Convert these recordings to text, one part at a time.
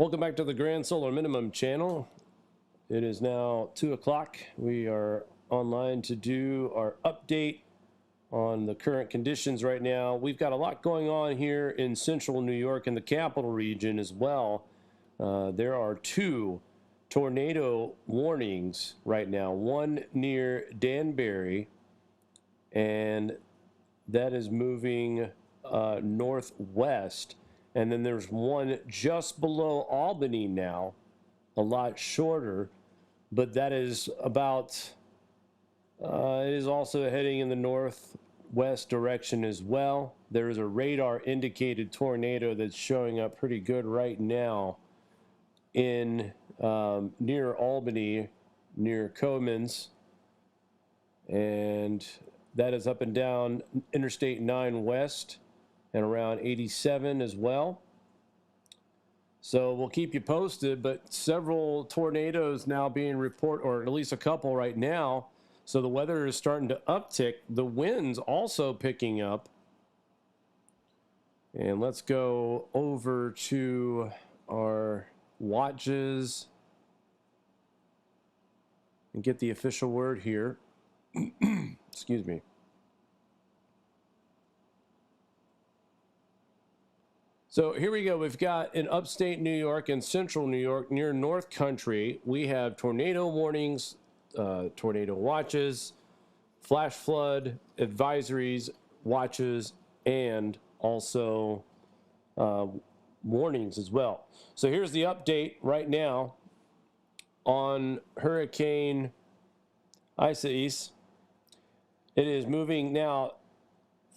Welcome back to the Grand Solar Minimum channel. It is now 2 o'clock. We are online to do our update on the current conditions right now. We've got a lot going on here in central New York and the capital region as well. There are 2 tornado warnings right now, one near Danbury, and that is moving northwest. And then there's one just below Albany now, a lot shorter, but that is about, it is also heading in the northwest direction as well. There is a radar indicated tornado that's showing up pretty good right now in near Albany, near Comins, and that is up and down Interstate 9 West and around 87 as well. So we'll keep you posted, but several tornadoes now being reported, or at least a couple right now. So the weather is starting to uptick. The winds also picking up. And let's go over to our watches and get the official word here. Excuse me. So here we go. We've got in upstate New York and central New York near North Country, we have tornado warnings, tornado watches, flash flood advisories, watches, and also warnings as well. So here's the update right now on Hurricane Isaias. It is moving now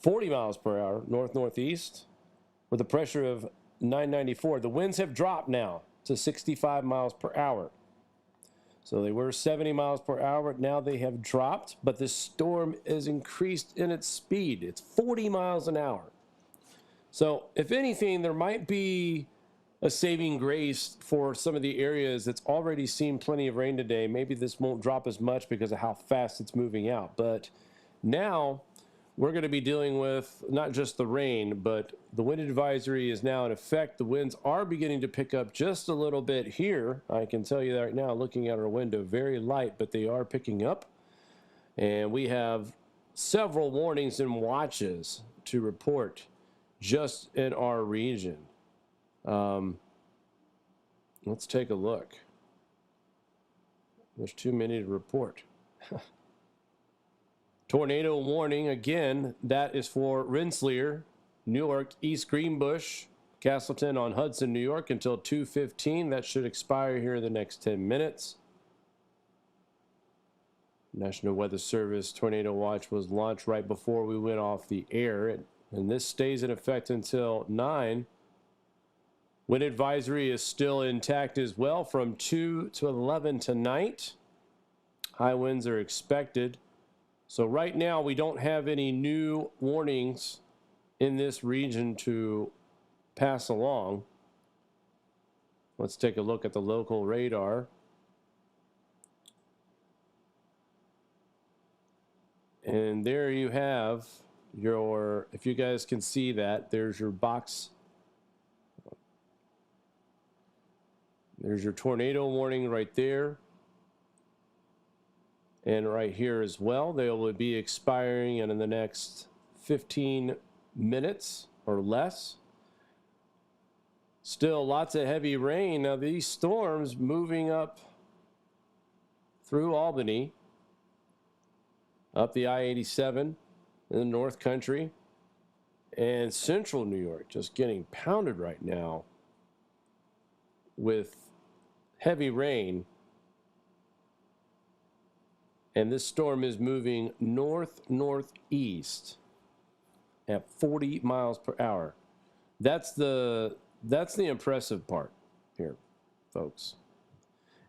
40 miles per hour north-northeast, with a pressure of 994. The winds have dropped now to 65 miles per hour. So they were 70 miles per hour. Now they have dropped, but the storm is increased in its speed. It's 40 miles an hour. So if anything, there might be a saving grace for some of the areas that's already seen plenty of rain today. Maybe this won't drop as much because of how fast it's moving out. But now we're going to be dealing with not just the rain, but the wind advisory is now in effect. The winds are beginning to pick up just a little bit here. I can tell you that right now, looking at our window, very light, but they are picking up. And we have several warnings and watches to report just in our region. Let's take a look. There's too many to report. Tornado warning, again, that is for Rensselaer, Newark, East Greenbush, Castleton on Hudson, New York until 2:15. That should expire here in the next 10 minutes. National Weather Service Tornado Watch was launched right before we went off the air, and this stays in effect until 9. Wind advisory is still intact as well from 2 to 11 tonight. High winds are expected. So right now we don't have any new warnings in this region to pass along. Let's take a look at the local radar. And there you have your, if you guys can see that, there's your box. There's your tornado warning right there. And right here as well, they will be expiring in the next 15 minutes or less. Still lots of heavy rain. Now these storms moving up through Albany, up the I-87 in the North Country, and central New York just getting pounded right now with heavy rain. And this storm is moving north-northeast at 40 miles per hour. That's the impressive part here, folks.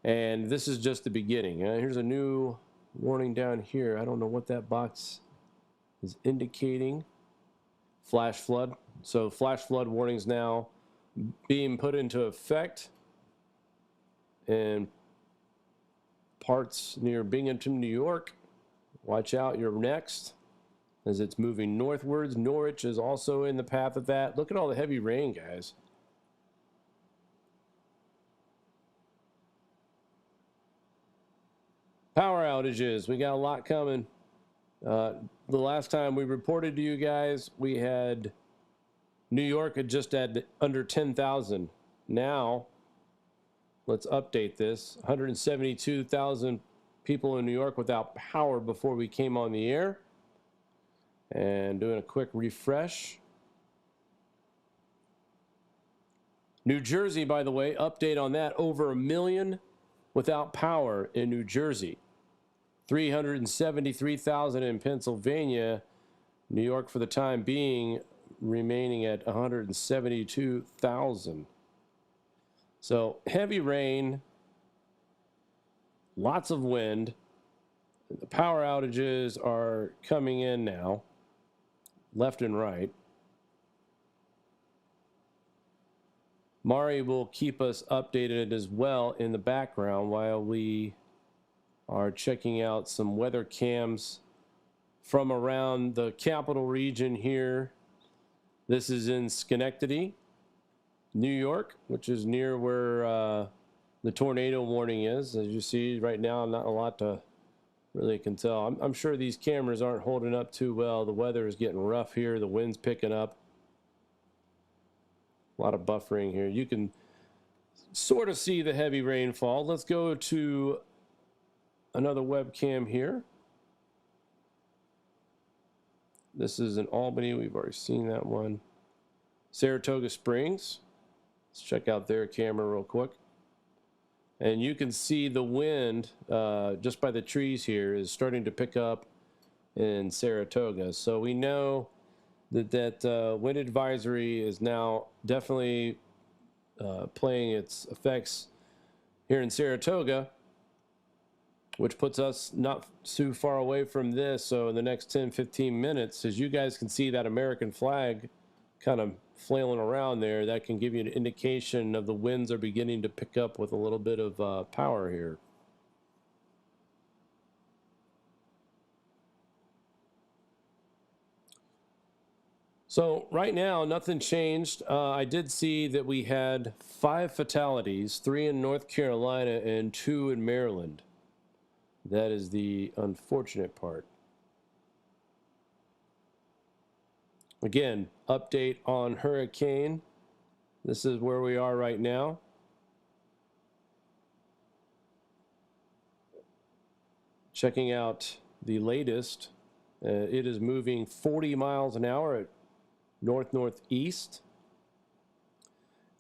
And this is just the beginning. Here's a new warning down here. I don't know what that box is indicating. Flash flood. So flash flood warnings now being put into effect. And parts near Binghamton, New York. Watch out, you're next. As it's moving northwards, Norwich is also in the path of that. Look at all the heavy rain, guys. Power outages. We got a lot coming. The last time we reported to you guys, we had New York had just had under 10,000. Now, let's update this. 172,000 people in New York without power before we came on the air. And doing a quick refresh. New Jersey, by the way, update on that. Over 1 million without power in New Jersey. 373,000 in Pennsylvania. New York, for the time being, remaining at 172,000. So heavy rain, lots of wind. The power outages are coming in now, left and right. Mari will keep us updated as well in the background while we are checking out some weather cams from around the capital region here. This is in Schenectady, New York, which is near where the tornado warning is. As you see right now, not a lot to really can tell. I'm sure these cameras aren't holding up too well. The weather is getting rough here. The wind's picking up. A lot of buffering here. You can sort of see the heavy rainfall. Let's go to another webcam here. This is in Albany. We've already seen that one. Saratoga Springs. Let's check out their camera real quick. And you can see the wind just by the trees here is starting to pick up in Saratoga. So we know that wind advisory is now definitely playing its effects here in Saratoga, which puts us not too far away from this. So in the next 10-15 minutes, as you guys can see that American flag kind of flailing around there, that can give you an indication of the winds are beginning to pick up with a little bit of power here. So right now, nothing changed. I did see that we had 5 fatalities, 3 in North Carolina and 2 in Maryland. That is the unfortunate part. Again, update on hurricane. This is where we are right now. Checking out the latest. It is moving 40 miles an hour at north-northeast.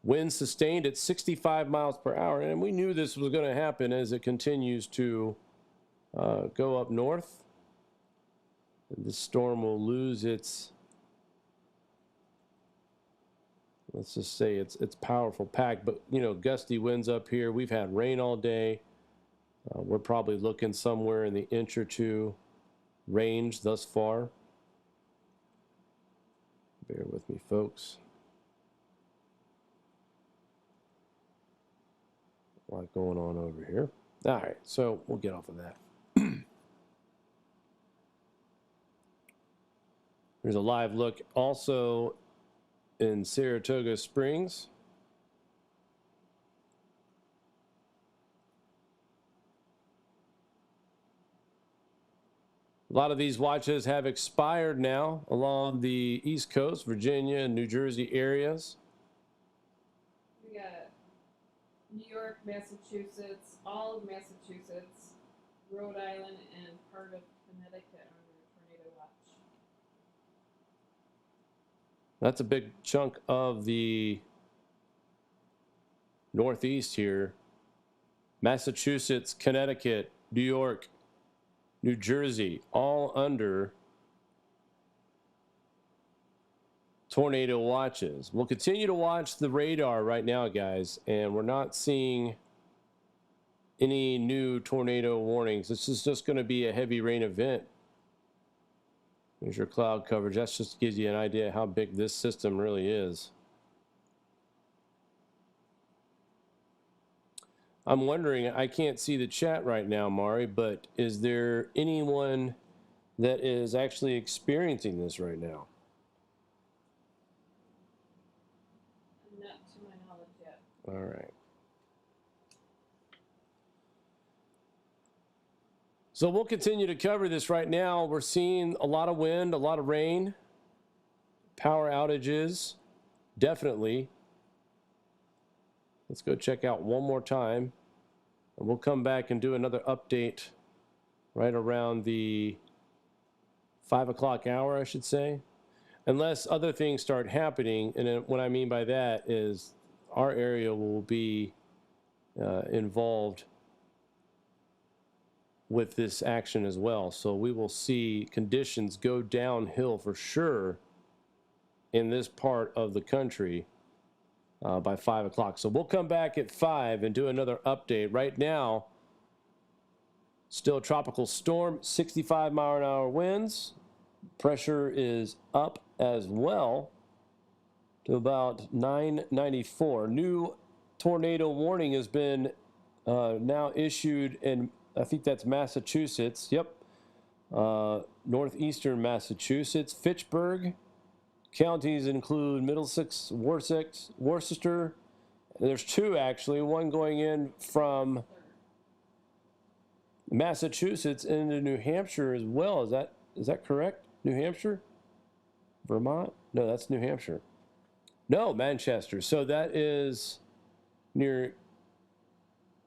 Wind sustained at 65 miles per hour, and we knew this was going to happen as it continues to go up north. And this storm will lose its, let's just say it's powerful pack, but you know, gusty winds up here. We've had rain all day. We're probably looking somewhere in the inch or 2 range thus far. Bear with me, folks. A lot going on over here. All right, so we'll get off of that. There's a live look also in Saratoga Springs. A lot of these watches have expired now along the East Coast, Virginia and New Jersey areas. We got New York, Massachusetts, all of Massachusetts, Rhode Island, and part of Connecticut under tornado watch. That's a big chunk of the Northeast here. Massachusetts, Connecticut, New York, New Jersey, all under tornado watches. We'll continue to watch the radar right now, guys, and we're not seeing any new tornado warnings. This is just going to be a heavy rain event. There's your cloud coverage. That just gives you an idea how big this system really is. I'm wondering, I can't see the chat right now, Mari, but is there anyone that is actually experiencing this right now? Not to my knowledge yet. All right. So we'll continue to cover this. Right now, we're seeing a lot of wind, a lot of rain, power outages, definitely. Let's go check out one more time, and we'll come back and do another update right around the 5 o'clock hour, I should say, unless other things start happening. And then what I mean by that is our area will be involved with this action as well. So we will see conditions go downhill for sure in this part of the country by 5 o'clock. So we'll come back at 5 and do another update. Right now, still tropical storm, 65-mile-an-hour winds. Pressure is up as well to about 994. New tornado warning has been now issued in, I think that's Massachusetts. Yep. Northeastern Massachusetts. Fitchburg. Counties include Middlesex, Worcester. There's two actually. One going in from Massachusetts into New Hampshire as well. Is that correct? New Hampshire? Vermont? No, that's New Hampshire. No, Manchester. So that is near,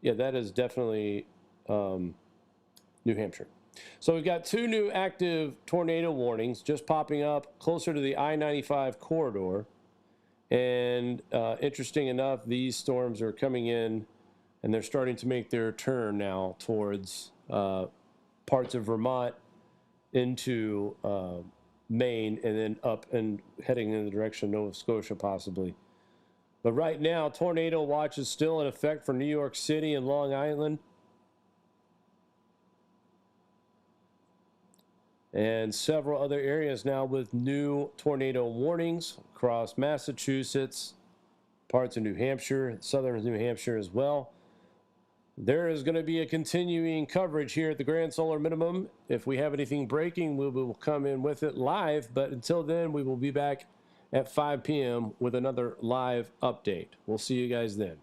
yeah, that is definitely New Hampshire. So we've got two new active tornado warnings just popping up closer to the I-95 corridor. And interesting enough, these storms are coming in and they're starting to make their turn now towards parts of Vermont into Maine and then up and heading in the direction of Nova Scotia possibly. But right now, tornado watch is still in effect for New York City and Long Island. And several other areas now with new tornado warnings across Massachusetts, parts of New Hampshire, southern New Hampshire as well. There is going to be a continuing coverage here at the Grand Solar Minimum. If we have anything breaking, we will come in with it live. But until then, we will be back at 5 p.m. with another live update. We'll see you guys then.